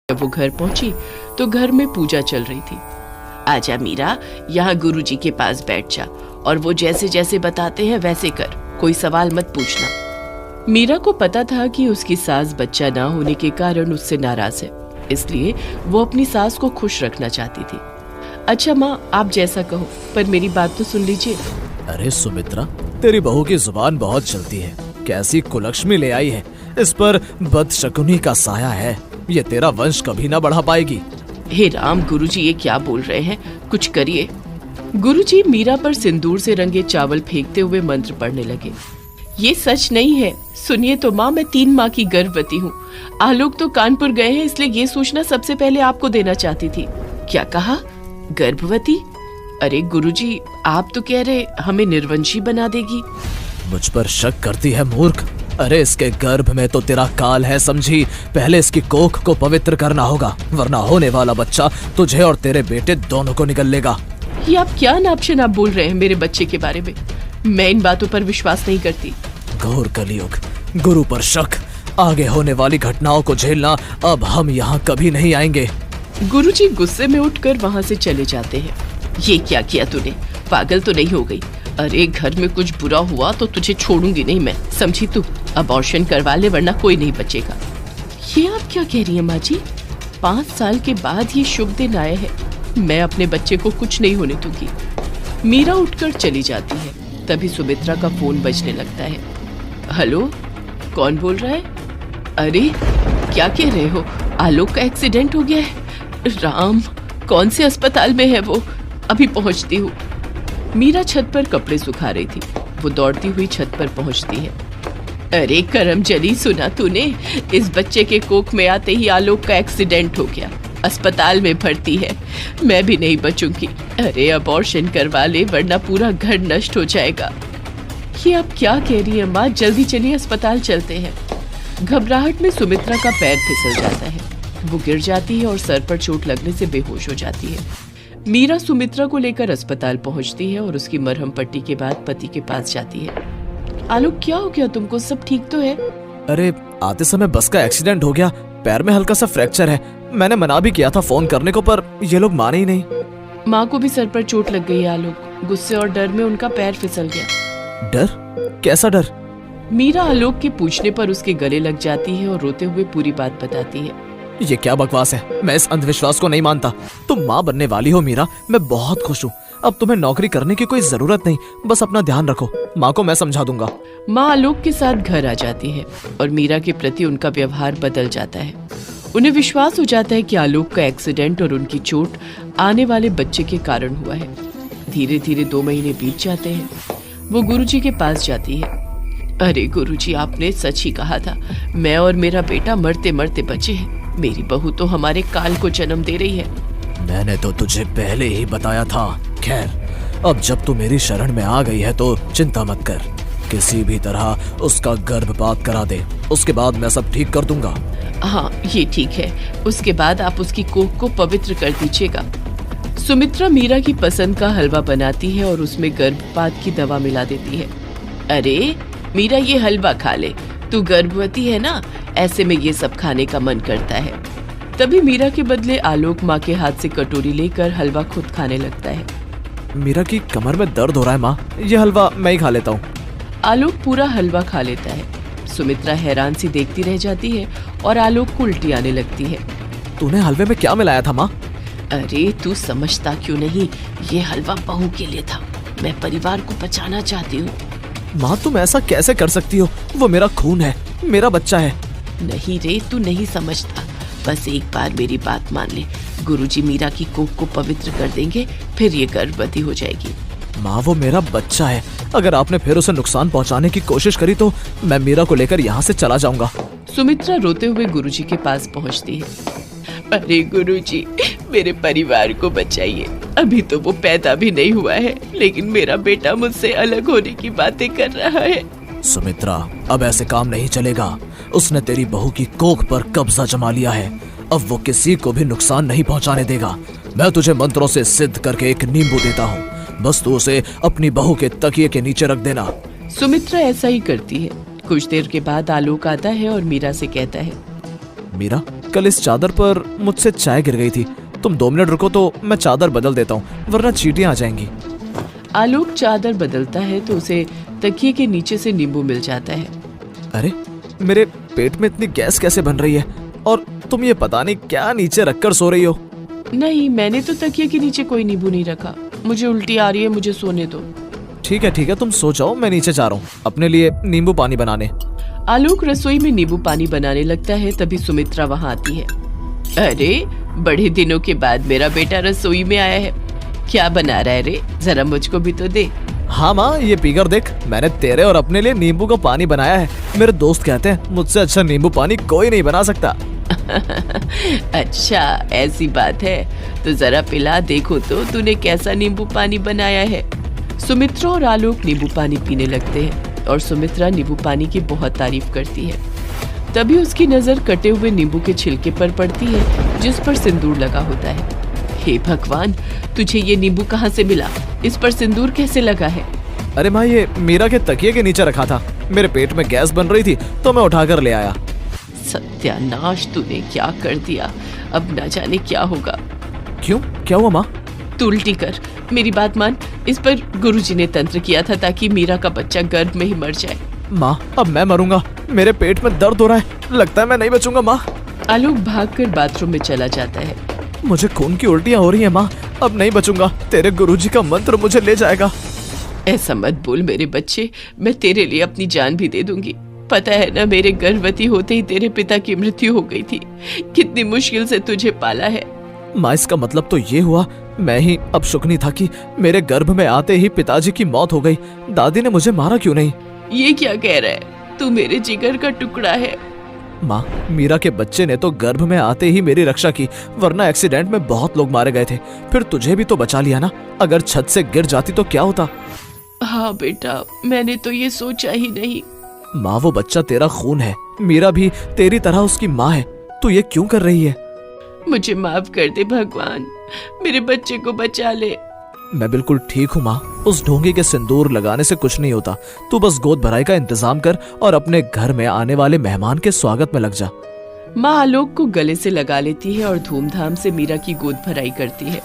जब वो घर पहुंची तो घर में पूजा चल रही थी। आजा मीरा, यहाँ गुरुजी के पास बैठ जा और वो जैसे जैसे बताते हैं वैसे कर, कोई सवाल मत पूछना। मीरा को पता था कि उसकी सास बच्चा ना होने के कारण उससे नाराज है, इसलिए वो अपनी सास को खुश रखना चाहती थी। अच्छा माँ, आप जैसा कहो, पर मेरी बात तो सुन लीजिए। अरे सुमित्रा, तेरी बहू की जुबान बहुत चलती है। कैसी कुलक्ष्मी ले आई है, इस पर बदशकुनी का साया है। ये तेरा वंश कभी ना बढ़ा पाएगी। हे राम, गुरुजी ये क्या बोल रहे हैं, कुछ करिए। गुरुजी मीरा पर सिंदूर से रंगे चावल फेंकते हुए मंत्र पढ़ने लगे। ये सच नहीं है, सुनिए तो माँ, मैं 3 माह की गर्भवती हूँ। आलोक तो कानपुर गए हैं, इसलिए ये सूचना सबसे पहले आपको देना चाहती थी। क्या कहा, गर्भवती? अरे गुरुजी, आप तो कह रहे हमें निर्वंशी बना देगी। मुझ पर शक करती है मूर्ख। अरे इसके गर्भ में तो तेरा काल है समझी। पहले इसकी कोख को पवित्र करना होगा, वरना होने वाला बच्चा तुझे और तेरे बेटे दोनों को निगल लेगा। ये आप क्या नापशनाप बोल रहे हैं मेरे बच्चे के बारे में? मैं इन बातों पर विश्वास नहीं करती। घोर कलयुग, गुरु पर शक, आगे होने वाली घटनाओं को झेलना अब हम यहाँ कभी नहीं आएंगे। गुरुजी गुस्से में उठकर वहाँ से चले जाते हैं। ये क्या किया तूने, पागल तो नहीं हो गई? अरे घर में कुछ बुरा हुआ तो तुझे छोड़ूंगी नहीं मैं, समझी तू? अबॉर्शन करवा ले वरना कोई नहीं बचेगा। ये आप क्या कह रही हैं माँ जी? 5 साल के बाद ये शुभ दिन आए हैं, मैं अपने बच्चे को कुछ नहीं होने दूंगी। मीरा उठकर चली जाती है। तभी सुमित्रा का फोन बजने लगता है। हेलो, कौन बोल रहा है? अरे क्या कह रहे हो, आलोक का एक्सीडेंट हो गया है? राम, कौन से अस्पताल में है वो? अभी पहुंचती हूँ। मीरा छत पर कपड़े सुखा रही थी। वो दौड़ती हुई छत पर पहुंचती है। अरे करमजली, सुना तूने? इस बच्चे के कोख में आते ही आलोक का एक्सीडेंट हो गया, अस्पताल में भर्ती है। मैं भी नहीं बचूंगी। अरे अबॉर्शन करवा ले वरना पूरा घर नष्ट हो जाएगा। ये आप क्या कह रही है माँ? जल्दी चलिए, अस्पताल चलते हैं। घबराहट में सुमित्रा का पैर फिसल जाता है। वो गिर जाती है और सर पर चोट लगने से बेहोश हो जाती है। मीरा सुमित्रा को लेकर अस्पताल पहुंचती है और उसकी मरहम पट्टी के बाद पति के पास जाती है। आलोक, क्या हो गया तुमको, सब ठीक तो है? अरे आते समय बस का एक्सीडेंट हो गया, पैर में हल्का सा फ्रैक्चर है। मैंने मना भी किया था फोन करने को, पर ये लोग माने ही नहीं। माँ को भी सर पर चोट लग गई है आलोक, गुस्से और डर में उनका पैर फिसल गया। डर? कैसा डर? मीरा आलोक के पूछने पर उसके गले लग जाती है और रोते हुए पूरी बात बताती है। ये क्या बकवास है, मैं इस अंधविश्वास को नहीं मानता। तुम माँ बनने वाली हो मीरा, मैं बहुत खुश हूँ। अब तुम्हें नौकरी करने की कोई जरूरत नहीं, बस अपना ध्यान रखो। माँ को मैं समझा दूंगा। माँ आलोक के साथ घर आ जाती है और मीरा के प्रति उनका व्यवहार बदल जाता है। उन्हें विश्वास हो जाता है कि आलोक का एक्सीडेंट और उनकी चोट आने वाले बच्चे के कारण हुआ है। धीरे धीरे 2 महीने बीत जाते हैं। वो गुरुजी के पास जाती है। अरे गुरुजी, आपने सच ही कहा था, मैं और मेरा बेटा मरते मरते बचे हैं। मेरी बहू तो हमारे काल को जन्म दे रही है। मैंने तो तुझे पहले ही बताया था। खैर, अब जब तू मेरी शरण में आ गई है तो चिंता मत कर, किसी भी तरह उसका गर्भपात करा दे, उसके बाद मैं सब ठीक कर दूंगा। हाँ ये ठीक है, उसके बाद आप उसकी कोख को पवित्र कर दीजिएगा। सुमित्रा मीरा की पसंद का हलवा बनाती है और उसमें गर्भपात की दवा मिला देती है। अरे मीरा, ये हलवा खा ले, तू गर्भवती है ना, ऐसे में ये सब खाने का मन करता है। तभी मीरा के बदले आलोक माँ के हाथ से कटोरी लेकर हलवा खुद खाने लगता है। मीरा की कमर में दर्द हो रहा है माँ, ये हलवा मैं ही खा लेता हूँ। आलोक पूरा हलवा खा लेता है। सुमित्रा हैरान सी देखती रह जाती है और आलोक को उल्टी आने लगती है। तूने हलवे में क्या मिलाया था माँ? अरे तू समझता क्यों नहीं, ये हलवा बहू के लिए था, मैं परिवार को बचाना चाहती हूँ। माँ तुम ऐसा कैसे कर सकती हो, वो मेरा खून है, मेरा बच्चा है। नहीं रे, तू नहीं समझता, बस एक बार मेरी बात मान ले। गुरुजी मीरा की कोख को पवित्र कर देंगे, फिर ये गर्भवती हो जाएगी। माँ वो मेरा बच्चा है, अगर आपने फिर उसे नुकसान पहुँचाने की कोशिश करी तो मैं मीरा को लेकर यहाँ से चला जाऊंगा। सुमित्रा रोते हुए गुरुजी के पास पहुँचती है। अरे गुरुजी, मेरे परिवार को बचाइए, अभी तो वो पैदा भी नहीं हुआ है, लेकिन मेरा बेटा मुझसे अलग होने की बातें कर रहा है। सुमित्रा, अब ऐसे काम नहीं चलेगा। उसने तेरी बहू की कोख पर कब्जा जमा लिया है, अब वो किसी को भी नुकसान नहीं पहुंचाने देगा। मैं तुझे मंत्रों से सिद्ध करके एक नींबू देता हूँ, बस तू उसे अपनी बहू के तकिए के नीचे रख देना। सुमित्रा ऐसा ही करती है। कुछ देर के बाद आलोक आता है और मीरा से कहता है। मीरा, कल इस चादर पर मुझसे चाय गिर गई थी। तुम 2 मिनट रुको तो मैं चादर बदल देता हूँ, वरना चींटियां आ जाएंगी। आलोक चादर बदलता है तो उसे तकिए के नीचे से नींबू मिल जाता है। अरे मेरे पेट में इतनी गैस कैसे बन रही है, और तुम ये पता नहीं क्या नीचे रखकर सो रही हो। नहीं, मैंने तो तकिए के नीचे कोई नींबू नहीं रखा। मुझे उल्टी आ रही है, मुझे सोने दो। ठीक है तुम सो जाओ, मैं नीचे जा रहा हूँ अपने लिए नींबू पानी बनाने। आलोक रसोई में नींबू पानी बनाने लगता है, तभी सुमित्रा वहाँ आती है। अरे बड़े दिनों के बाद मेरा बेटा रसोई में आया है, क्या बना रहा है रे? जरा मुझको भी तो दे। हाँ माँ, ये पीकर देख, मैंने तेरे और अपने लिए नींबू का पानी बनाया है। मेरे दोस्त कहते हैं मुझसे अच्छा नींबू पानी कोई नहीं बना सकता। अच्छा ऐसी बात है, तो जरा पिला देखो तो तूने कैसा नींबू पानी बनाया है। सुमित्रा और आलोक नींबू पानी पीने लगते हैं और सुमित्रा नींबू पानी की बहुत तारीफ करती है। तभी उसकी नजर कटे हुए नींबू के छिलके पर पड़ती है जिस पर सिंदूर लगा होता है। हे भगवान, तुझे ये नींबू कहाँ से मिला? इस पर सिंदूर कैसे लगा है? अरे माँ, ये मीरा के तकिए के नीचे रखा था। मेरे पेट में गैस बन रही थी तो मैं उठाकर ले आया। सत्यानाश, तूने क्या कर दिया? अब न जाने क्या होगा। क्यों, क्या हुआ माँ? तू उल्टी कर, मेरी बात मान। इस पर गुरुजी ने तंत्र किया था ताकि मीरा का बच्चा गर्भ में ही मर जाए। माँ, अब मैं मरूंगा, मेरे पेट में दर्द हो रहा है, लगता है मैं नहीं बचूंगा माँ। आलोक भागकर बाथरूम में चला जाता है। मुझे खून की उल्टियाँ हो रही हैं माँ, अब नहीं बचूंगा, तेरे गुरुजी का मंत्र मुझे ले जाएगा। ऐसा मत बोल मेरे बच्चे, मैं तेरे लिए अपनी जान भी दे दूंगी। पता है ना, मेरे गर्भवती होते ही तेरे पिता की मृत्यु हो गई थी। कितनी मुश्किल से तुझे पाला है। माँ, इसका मतलब तो ये हुआ मैं ही अब शुक्नी था कि मेरे गर्भ में आते ही पिताजी की मौत हो गई। दादी ने मुझे मारा क्यों नहीं? ये क्या कह रहा है? तू मेरे जिगर का टुकड़ा है। माँ, मीरा के बच्चे ने तो गर्भ में आते ही मेरी रक्षा की, वरना एक्सीडेंट में बहुत लोग मारे गए थे। फिर तुझे भी तो बचा लिया ना, अगर छत से गिर जाती तो क्या होता? हाँ बेटा, मैंने तो ये सोचा ही नहीं। माँ, वो बच्चा तेरा खून है, मीरा भी तेरी तरह उसकी माँ है। तू ये क्यों कर रही है? मुझे माफ कर दे भगवान, मेरे बच्चे को बचा ले। मैं बिल्कुल ठीक हूँ माँ, उस ढोंगी के सिंदूर लगाने से कुछ नहीं होता। तू बस गोद भराई का इंतजाम कर और अपने घर में आने वाले मेहमान के स्वागत में लग जा। माँ आलोक को गले से लगा लेती है और धूमधाम से मीरा की गोद भराई करती है।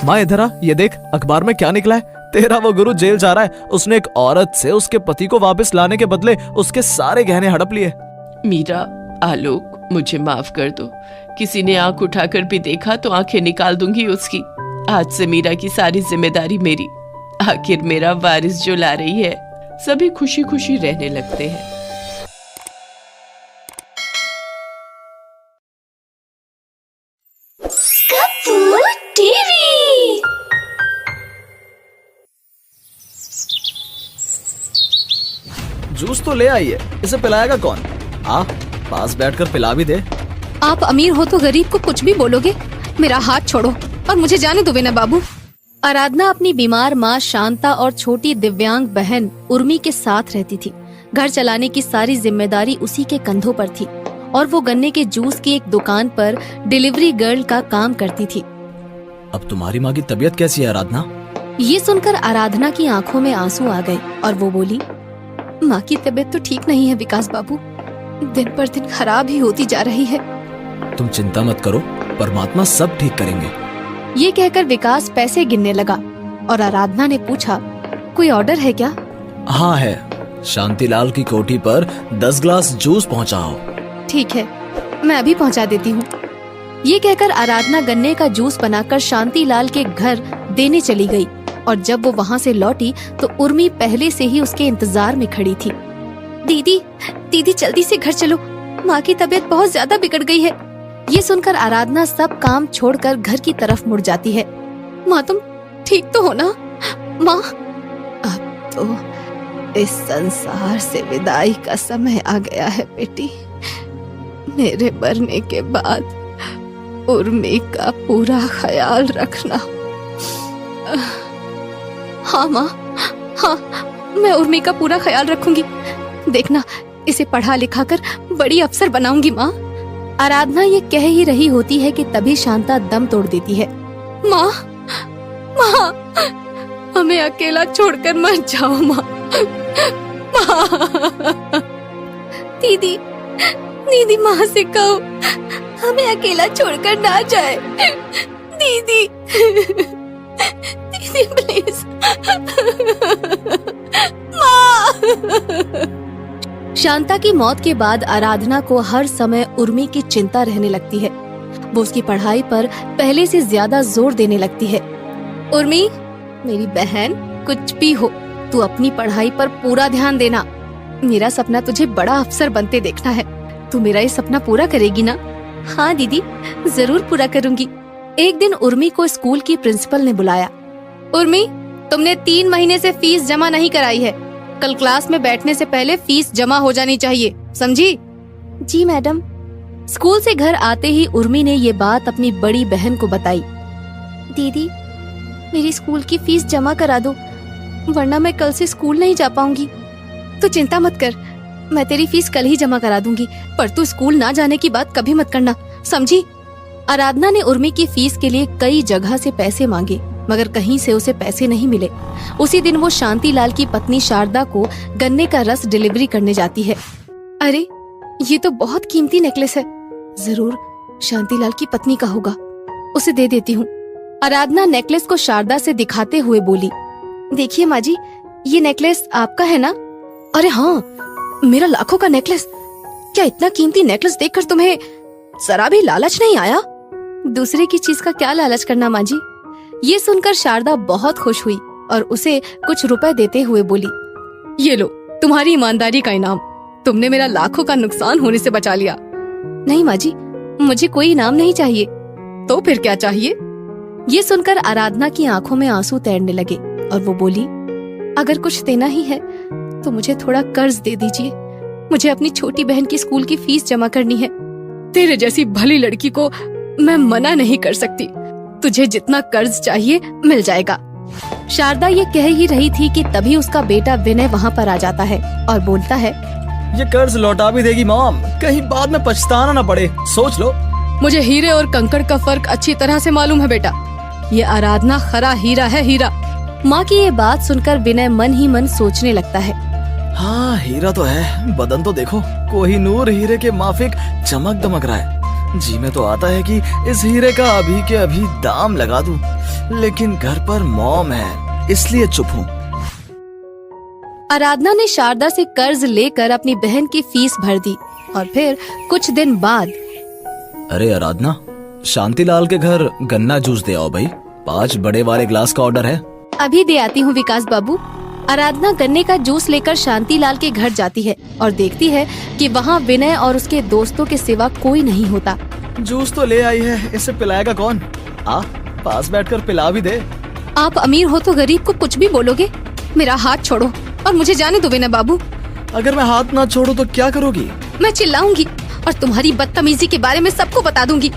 माँ इधर आ, ये देख अखबार में क्या निकला है। तेरा वो गुरु जेल जा रहा है। उसने एक औरत से उसके पति को वापस लाने के बदले उसके सारे गहने हड़प लिए। मीरा, आलोक, मुझे माफ कर दो। किसी ने आंख उठाकर भी देखा तो आंखें निकाल दूंगी उसकी। आज से मीरा की सारी जिम्मेदारी मेरी। आखिर मेरा वारिस जो ला रही है। सभी खुशी खुशी रहने लगते हैं। कपूर टीवी। जूस तो ले आई है, इसे पिलाएगा कौन? आ, पास बैठकर पिला भी दे। आप अमीर हो तो गरीब को कुछ भी बोलोगे। मेरा हाथ छोड़ो और मुझे जाने दो विना बाबू। आराधना अपनी बीमार माँ शांता और छोटी दिव्यांग बहन उर्मी के साथ रहती थी। घर चलाने की सारी जिम्मेदारी उसी के कंधों पर थी और वो गन्ने के जूस की एक दुकान पर डिलीवरी गर्ल का काम करती थी। अब तुम्हारी माँ की तबीयत कैसी है आराधना? ये सुनकर आराधना की आंखों में आंसू आ गए और वो बोली, माँ की तबीयत तो ठीक नहीं है विकास बाबू, दिन पर दिन खराब ही होती जा रही है। तुम चिंता मत करो, परमात्मा सब ठीक करेंगे। ये कहकर विकास पैसे गिनने लगा और आराधना ने पूछा, कोई ऑर्डर है क्या? हाँ है, शांतिलाल की कोठी पर 10 ग्लास जूस पहुँचाओ। ठीक है, मैं अभी पहुँचा देती हूँ। ये कहकर आराधना गन्ने का जूस बनाकर शांतिलाल के घर देने चली गई और जब वो वहाँ से लौटी तो उर्मी पहले से ही उसके इंतजार में खड़ी थी। दीदी, दीदी जल्दी से घर चलो, माँ की तबीयत बहुत ज्यादा बिगड़ गई है। ये सुनकर आराधना सब काम छोड़कर घर की तरफ मुड़ जाती है। माँ तुम ठीक तो हो ना? माँ, अब तो इस संसार से विदाई का समय आ गया है बेटी। मेरे मरने के बाद उर्मी का पूरा ख्याल रखना। हाँ माँ, हाँ, मैं उर्मी का पूरा ख्याल रखूंगी। देखना, इसे पढ़ा लिखा कर बड़ी अफसर बनाऊंगी माँ। आराधना ये कह ही रही होती है कि तभी शांता दम तोड़ देती है। माँ, माँ, हमें अकेला छोड़कर मत जाओ माँ। माँ, दीदी, दीदी माँ से कहो हमें अकेला छोड़कर ना जाए। दीदी दीदी प्लीज। शांता की मौत के बाद आराधना को हर समय उर्मी की चिंता रहने लगती है। वो उसकी पढ़ाई पर पहले से ज्यादा जोर देने लगती है। उर्मी, मेरी बहन, कुछ भी हो, तू अपनी पढ़ाई पर पूरा ध्यान देना। मेरा सपना तुझे बड़ा अफसर बनते देखना है। तू मेरा ये सपना पूरा करेगी ना? हाँ दीदी, जरूर पूरा करूंगी। एक दिन उर्मी को स्कूल की प्रिंसिपल ने बुलाया। उर्मी, तुमने 3 महीने से फीस जमा नहीं कराई है। कल क्लास में बैठने से पहले फीस जमा हो जानी चाहिए, समझी? जी मैडम। स्कूल से घर आते ही उर्मी ने ये बात अपनी बड़ी बहन को बताई। दीदी, मेरी स्कूल की फीस जमा करा दो, वरना मैं कल से स्कूल नहीं जा पाऊंगी। तू चिंता मत कर, मैं तेरी फीस कल ही जमा करा दूंगी, पर तू स्कूल ना जाने की बात कभी मत करना, समझी? आराधना ने उर्मी की फीस के लिए कई जगह से पैसे मांगे, मगर कहीं से उसे पैसे नहीं मिले। उसी दिन वो शांतिलाल की पत्नी शारदा को गन्ने का रस डिलीवरी करने जाती है। अरे, ये तो बहुत कीमती नेकलेस है, जरूर शांतिलाल की पत्नी का होगा, उसे दे देती हूँ। आराधना नेकलेस को शारदा से दिखाते हुए बोली, देखिए माँ जी, ये नेकलेस आपका है ना? अरे हाँ, मेरा लाखों का नेकलेस। क्या इतना कीमती नेकलेस देखकर तुम्हें जरा भी लालच नहीं आया? दूसरे की चीज का क्या लालच करना माँ जी। ये सुनकर शारदा बहुत खुश हुई और उसे कुछ रुपए देते हुए बोली, ये लो तुम्हारी ईमानदारी का इनाम, तुमने मेरा लाखों का नुकसान होने से बचा लिया। नहीं माँ जी, मुझे कोई इनाम नहीं चाहिए। तो फिर क्या चाहिए? ये सुनकर आराधना की आंखों में आंसू तैरने लगे और वो बोली, अगर कुछ देना ही है तो मुझे थोड़ा कर्ज दे दीजिए, मुझे अपनी छोटी बहन की स्कूल की फीस जमा करनी है। तेरे जैसी भली लड़की को मैं मना नहीं कर सकती, तुझे जितना कर्ज चाहिए मिल जाएगा। शारदा ये कह ही रही थी कि तभी उसका बेटा विनय वहाँ पर आ जाता है और बोलता है, ये कर्ज लौटा भी देगी मॉम, कहीं बाद में पछताना न पड़े, सोच लो। मुझे हीरे और कंकड़ का फर्क अच्छी तरह से मालूम है बेटा, ये आराधना खरा हीरा है, हीरा। माँ की ये बात सुनकर विनय मन ही मन सोचने लगता है, हाँ हीरा तो है, बदन तो देखो, कोहिनूर हीरे के माफिक चमक दमक रहा है। जी में तो आता है कि इस हीरे का अभी के अभी दाम लगा दूं, लेकिन घर पर मॉम है इसलिए चुप हूँ। आराधना ने शारदा से कर्ज लेकर अपनी बहन की फीस भर दी और फिर कुछ दिन बाद, अरे आराधना, शांतिलाल के घर गन्ना जूस दे आओ भाई, 5 बड़े वाले ग्लास का ऑर्डर है। अभी दे आती हूँ विकास बाबू। आराधना गन्ने का जूस लेकर शांतिलाल के घर जाती है और देखती है कि वहाँ विनय और उसके दोस्तों के सिवा कोई नहीं होता। जूस तो ले आई है, इसे पिलाएगा कौन? आ, पास बैठकर पिला भी दे। आप अमीर हो तो गरीब को कुछ भी बोलोगे? मेरा हाथ छोड़ो और मुझे जाने दो विनय बाबू। अगर मैं हाथ ना छोड़ू तो क्या करोगी? मैं चिल्लाऊंगी और तुम्हारी बदतमीजी के बारे में सबको बता दूंगी।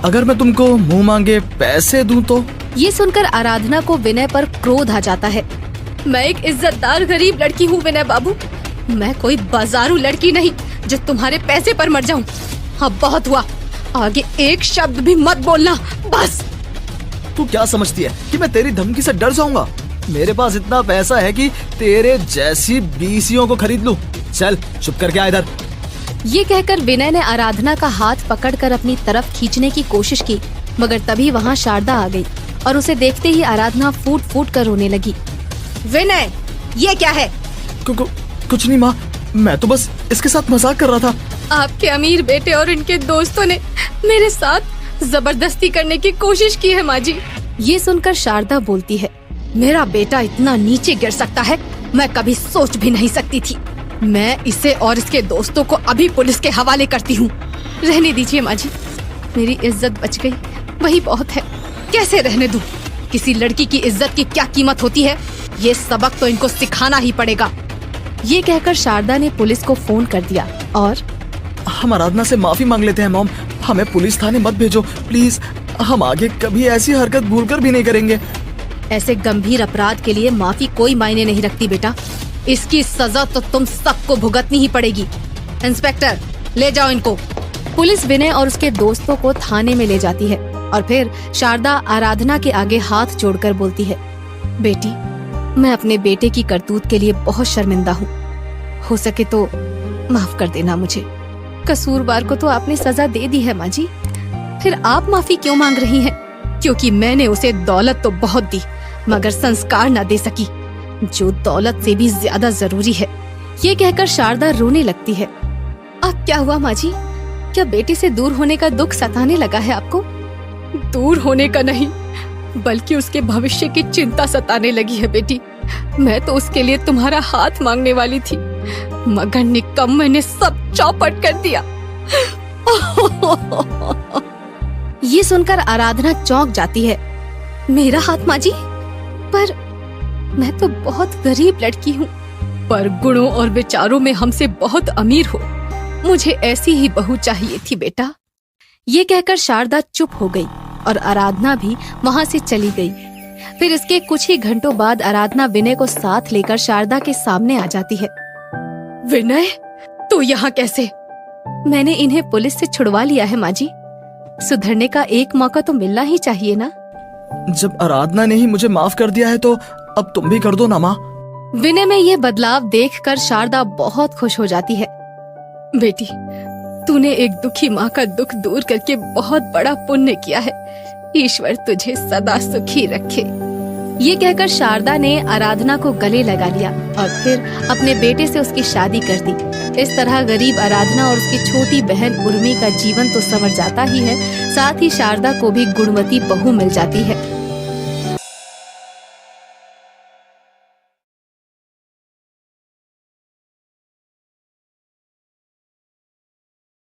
अगर मैं तुमको मुंह मांगे पैसे दूं तो? ये सुनकर आराधना को विनय पर क्रोध आ जाता है। मैं एक इज्जतदार गरीब लड़की हूँ विनय बाबू, मैं कोई बाजारू लड़की नहीं जो तुम्हारे पैसे पर मर जाऊँ। अब बहुत हुआ, आगे एक शब्द भी मत बोलना, बस। तू क्या समझती है कि मैं तेरी धमकी से डर जाऊंगा? मेरे पास इतना पैसा है कि तेरे जैसी बीसियों को खरीद लूं। चल चुप करके आ इधर। ये कहकर विनय ने आराधना का हाथ पकड़कर अपनी तरफ खींचने की कोशिश की, मगर तभी वहाँ शारदा आ गई और उसे देखते ही आराधना फूट फूट कर रोने लगी। विनय, ये क्या है? कुछ नहीं माँ, मैं तो बस इसके साथ मजाक कर रहा था। आपके अमीर बेटे और इनके दोस्तों ने मेरे साथ जबरदस्ती करने की कोशिश की है माँ जी। ये सुनकर शारदा बोलती है, मेरा बेटा इतना नीचे गिर सकता है मैं कभी सोच भी नहीं सकती थी। मैं इसे और इसके दोस्तों को अभी पुलिस के हवाले करती हूँ। रहने दीजिए माँ जी, मेरी इज्जत बच गई, वही बहुत है। कैसे रहने दूँ? किसी लड़की की इज्जत की क्या कीमत होती है, ये सबक तो इनको सिखाना ही पड़ेगा। ये कहकर शारदा ने पुलिस को फोन कर दिया और हम आराधना से माफी मांग लेते हैं मॉम, हमें पुलिस थाने मत भेजो प्लीज, हम आगे कभी ऐसी हरकत भूलकर भी नहीं करेंगे। ऐसे गंभीर अपराध के लिए माफी कोई मायने नहीं रखती बेटा, इसकी सजा तो तुम सबको भुगतनी ही पड़ेगी। इंस्पेक्टर, ले जाओ इनको। पुलिस विनय और उसके दोस्तों को थाने में ले जाती है और फिर शारदा आराधना के आगे हाथ जोड़कर बोलती है, बेटी, मैं अपने बेटे की करतूत के लिए बहुत शर्मिंदा हूँ, हो सके तो माफ कर देना मुझे। कसूरवार को तो आपने सजा दे दी है माँ जी, फिर आप माफी क्यों मांग रही हैं? क्योंकि मैंने उसे दौलत तो बहुत दी मगर संस्कार न दे सकी, जो दौलत से भी ज्यादा जरूरी है। ये कहकर शारदा रोने लगती है। अब क्या हुआ माँ जी? क्या बेटे से दूर होने का दुख सताने लगा है आपको? दूर होने का नहीं, बल्कि उसके भविष्य की चिंता सताने लगी है बेटी। मैं तो उसके लिए तुम्हारा हाथ मांगने वाली थी, मगर निकम्मे ने सब चौपट कर दिया। ये सुनकर आराधना चौंक जाती है। मेरा हाथ माँ जी? पर मैं तो बहुत गरीब लड़की हूँ, पर गुणों और विचारों में हमसे बहुत अमीर हो। मुझे ऐसी ही बहू चाहिए थी बेटा। ये कहकर शारदा चुप हो गई और आराधना भी वहाँ से चली गई। फिर इसके कुछ ही घंटों बाद आराधना विनय को साथ लेकर शारदा के सामने आ जाती है। विनय, तू यहाँ कैसे? मैंने इन्हें पुलिस से छुड़वा लिया है माँ जी। सुधरने का एक मौका तो मिलना ही चाहिए ना। जब आराधना ने ही मुझे माफ कर दिया है तो अब तुम भी कर दो ना माँ। विनय में यह बदलाव देखकर शारदा बहुत खुश हो जाती है। बेटी, तूने एक दुखी माँ का दुख दूर करके बहुत बड़ा पुण्य किया है। ईश्वर तुझे सदा सुखी रखे। ये कहकर शारदा ने आराधना को गले लगा लिया और फिर अपने बेटे से उसकी शादी कर दी। इस तरह गरीब आराधना और उसकी छोटी बहन उर्मी का जीवन तो संवर जाता ही है, साथ ही शारदा को भी गुणवती बहू मिल जाती है।